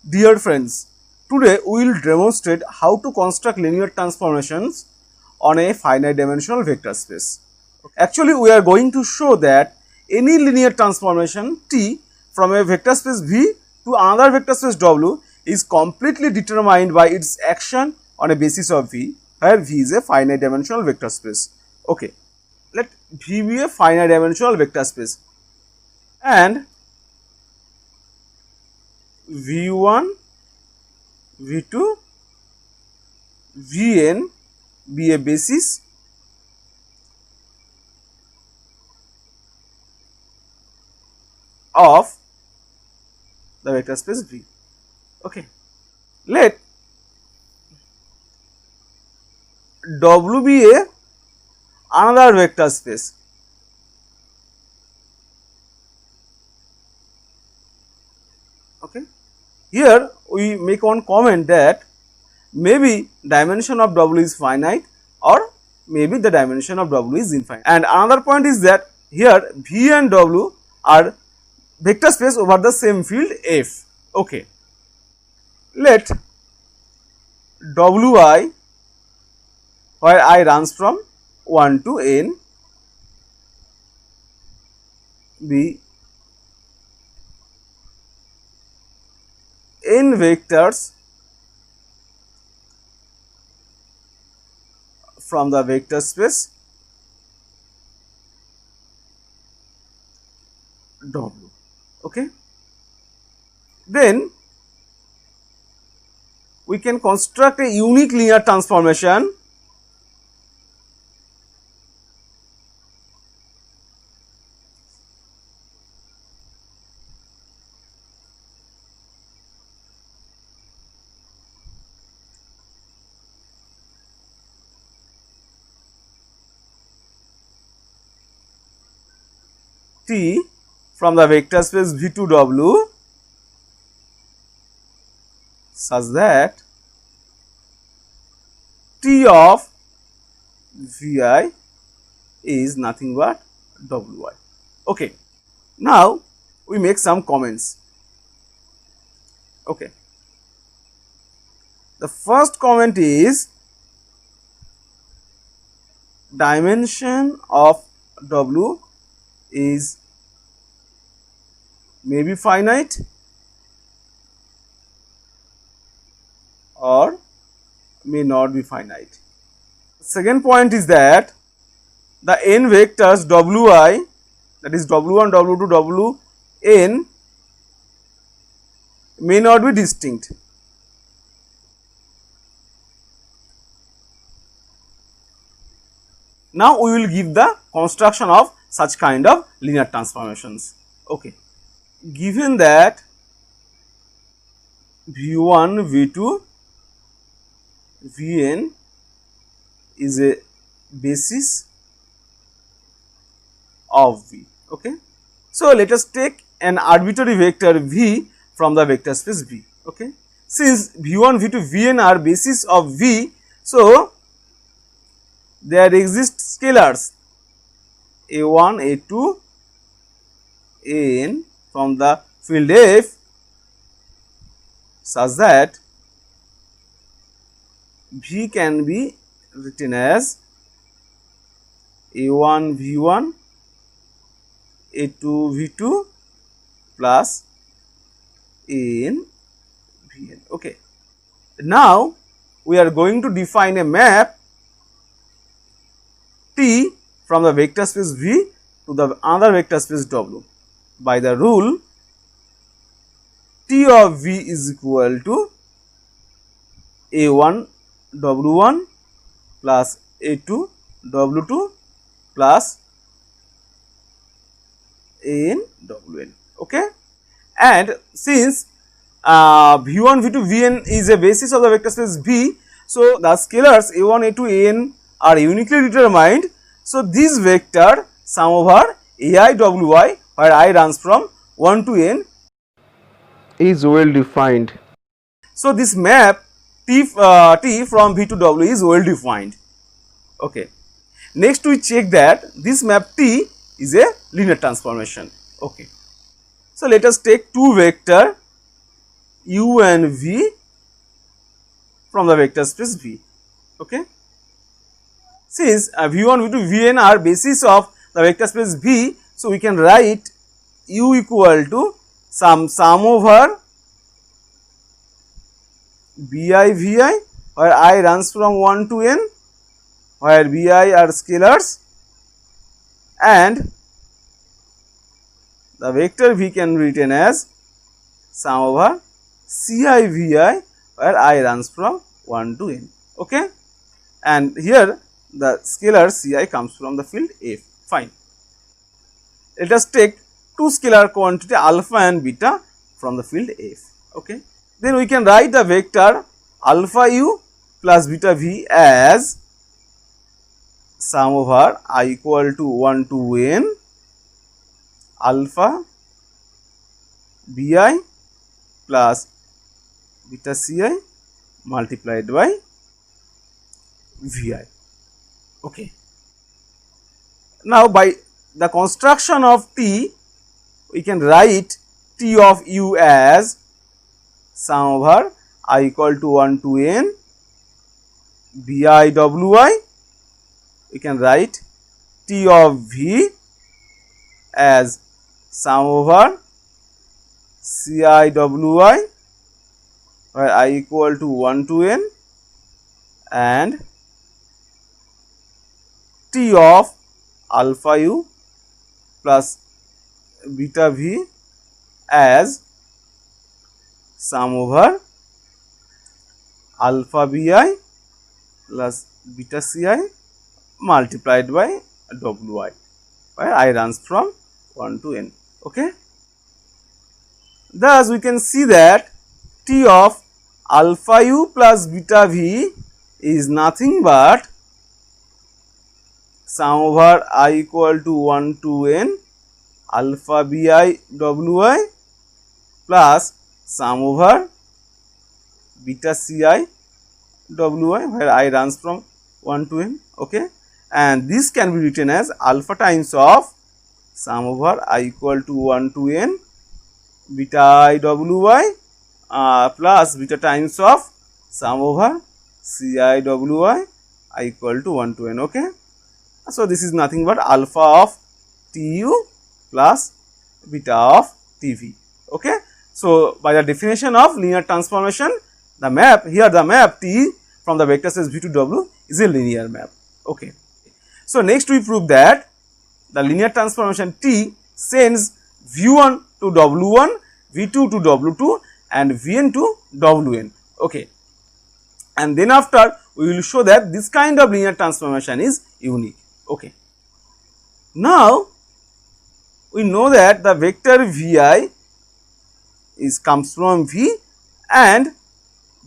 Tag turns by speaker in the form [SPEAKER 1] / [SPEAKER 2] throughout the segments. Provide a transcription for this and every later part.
[SPEAKER 1] Dear friends, today we will demonstrate how to construct linear transformations on a finite dimensional vector space. Actually, we are going to show that any linear transformation T from a vector space V to another vector space W is completely determined by its action on a basis of V, where V is a finite dimensional vector space. Okay, let V be a finite dimensional vector space and V1, V2, Vn be a basis of the vector space V. Okay. Let W be a another vector space. Okay. Here we make one comment that maybe dimension of W is finite or maybe the dimension of W is infinite. And another point is that here V and W are vector space over the same field F. Okay. Let Wi, where I runs from 1 to n, be n vectors from the vector space W. Okay. Then we can construct a unique linear transformation T from the vector space V to W such that T of Vi is nothing but Wi. Okay. Now we make some comments. Okay. The first comment is dimension of W is maybe finite or may not be finite. Second point is that the n vectors Wi, that is W1, W2, Wn, may not be distinct. Now we will give the construction of such kind of linear transformations. Okay. Given that V1, V2, Vn is a basis of V. Okay. So let us take an arbitrary vector V from the vector space V. Okay. Since V1, V2, Vn are basis of V, so there exist scalars A1, A2, An from the field F such that V can be written as A1 V1, A2 V2 plus An Vn. Okay. Now we are going to define a map T from the vector space V to the other vector space W by the rule T of V is equal to A1 W1 plus A2 W2 plus An Wn. Okay. And since V1, V2, Vn is a basis of the vector space V, so the scalars A1, A2, An are uniquely determined. So this vector sum over Ai Wi, where I runs from 1 to n, is well defined. So this map T from V to W is well defined. Okay. Next we check that this map T is a linear transformation. Okay. So let us take two vector u and v from the vector space V. Okay. Since v1, v2, vn are basis of the vector space V, so we can write u equal to some sum over bi vi, where I runs from 1 to n, where bi are scalars, and the vector V can be written as sum over ci vi, where I runs from 1 to n. Okay, and here the scalar ci comes from the field F. Fine. Let us take two scalar quantity alpha and beta from the field F. Okay. Then we can write the vector alpha u plus beta v as sum over I equal to 1 to n alpha bi plus beta ci multiplied by vi. Okay. Now by the construction of t, we can write t of u as sum over I equal to 1 to n bi wi. We can write t of v as sum over ci wi, where I equal to 1 to n, and t of alpha u plus beta v as sum over alpha bi plus beta ci multiplied by wi, where I runs from 1 to n. Okay. Thus, we can see that t of alpha u plus beta v is nothing but sum over I equal to 1 to n alpha bi wi plus sum over beta ci wi, where I runs from 1 to n. Okay, and this can be written as alpha times of sum over I equal to 1 to n beta wi plus beta times of sum over ci wi I equal to 1 to n. Okay. So this is nothing but alpha of tu plus beta of tv. Okay. So by the definition of linear transformation, the map here, the map t from the vector space V to W is a linear map. Okay. So next we prove that the linear transformation T sends V1 to W1, V2 to W2 and Vn to Wn. Okay. And then after we will show that this kind of linear transformation is unique. Okay. Now we know that the vector Vi comes from V, and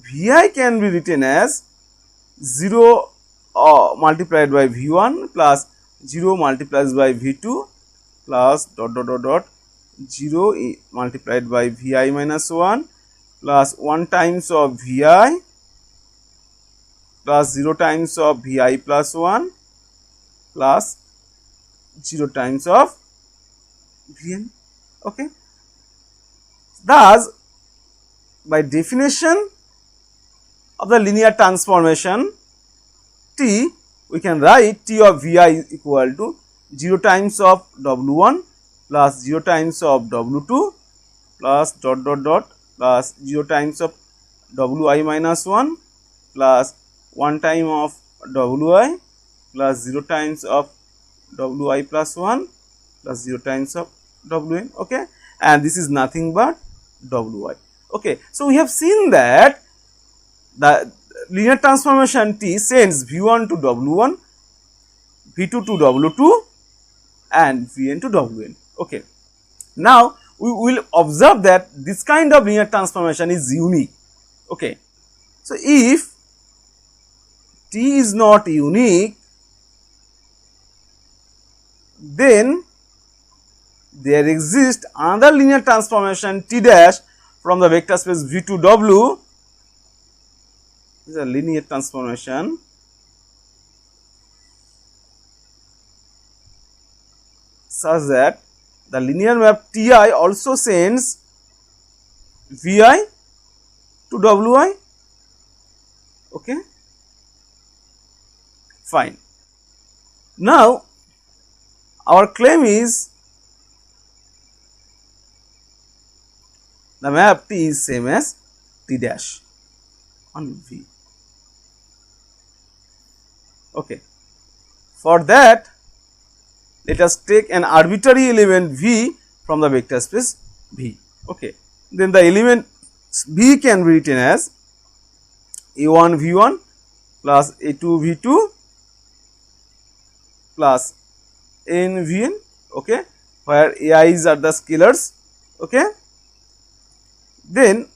[SPEAKER 1] Vi can be written as 0 multiplied by V1 plus 0 multiplied by V2 plus dot dot dot dot 0 multiplied by Vi minus 1 plus 1 times of Vi plus 0 times of Vi plus 1 plus 0 times of Vn. Okay. Thus, by definition of the linear transformation T, we can write T of Vi equal to 0 times of W1 plus 0 times of W2 plus dot dot dot plus 0 times of Wi minus 1 plus 1 time of Wi plus 0 times of Wi plus 1 plus 0 times of Wn. Okay, and this is nothing but Wi. Okay, so we have seen that the linear transformation T sends V1 to W1, V2 to W2 and Vn to Wn. Okay. Now we will observe that this kind of linear transformation is unique. Okay. So if T is not unique, then there exists another linear transformation T dash from the vector space V to W. This is a linear transformation such that the linear map Ti also sends Vi to Wi. Okay, fine. Now our claim is the map T is same as T dash on V. Okay. For that, let us take an arbitrary element V from the vector space V. Okay. Then the element V can be written as A1 V1 plus A2 V2 plus N Vn, okay, where AI's are the scalars. Okay. Then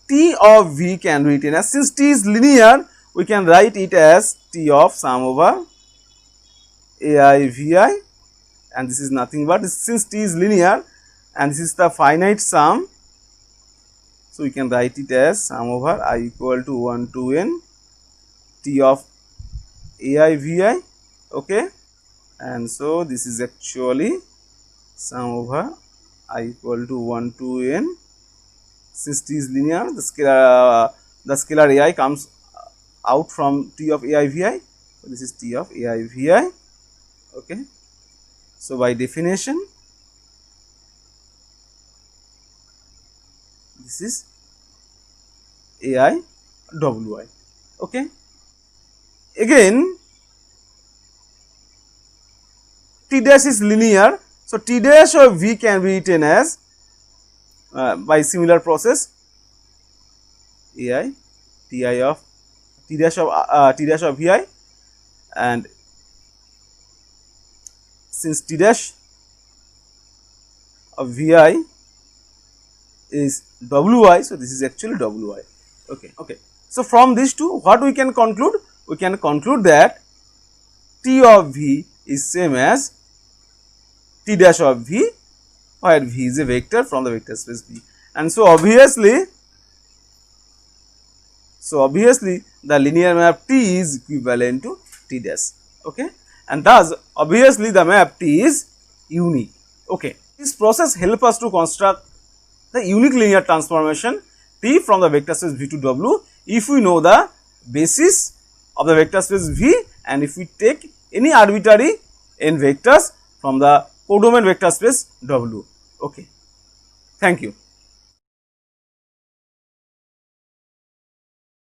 [SPEAKER 1] T of V can be written as, since T is linear, we can write it as T of sum over AI Vi, and this is nothing but, since T is linear and this is the finite sum, so we can write it as sum over I equal to 1 to n T of AI Vi. Okay, and so this is actually sum over I equal to 1 to n. Since T is linear, the scalar AI comes out from T of AI Vi. So this is T of AI Vi. Okay. So by definition, this is AI Wi. Okay. Again, T dash is linear, so T dash of V can be written as by similar process AI Ti of T dash of Vi, and since T dash of Vi is Wi, so this is actually Wi. Okay, okay. So from these two, what we can conclude? We can conclude that T of V is same as T dash of V, where V is a vector from the vector space V, and so obviously the linear map T is equivalent to T dash. Okay, and thus obviously the map T is unique. Okay, this process helps us to construct the unique linear transformation T from the vector space V to W if we know the basis of the vector space V, and if we take any arbitrary n vectors from the codomain vector space W. Okay, thank you.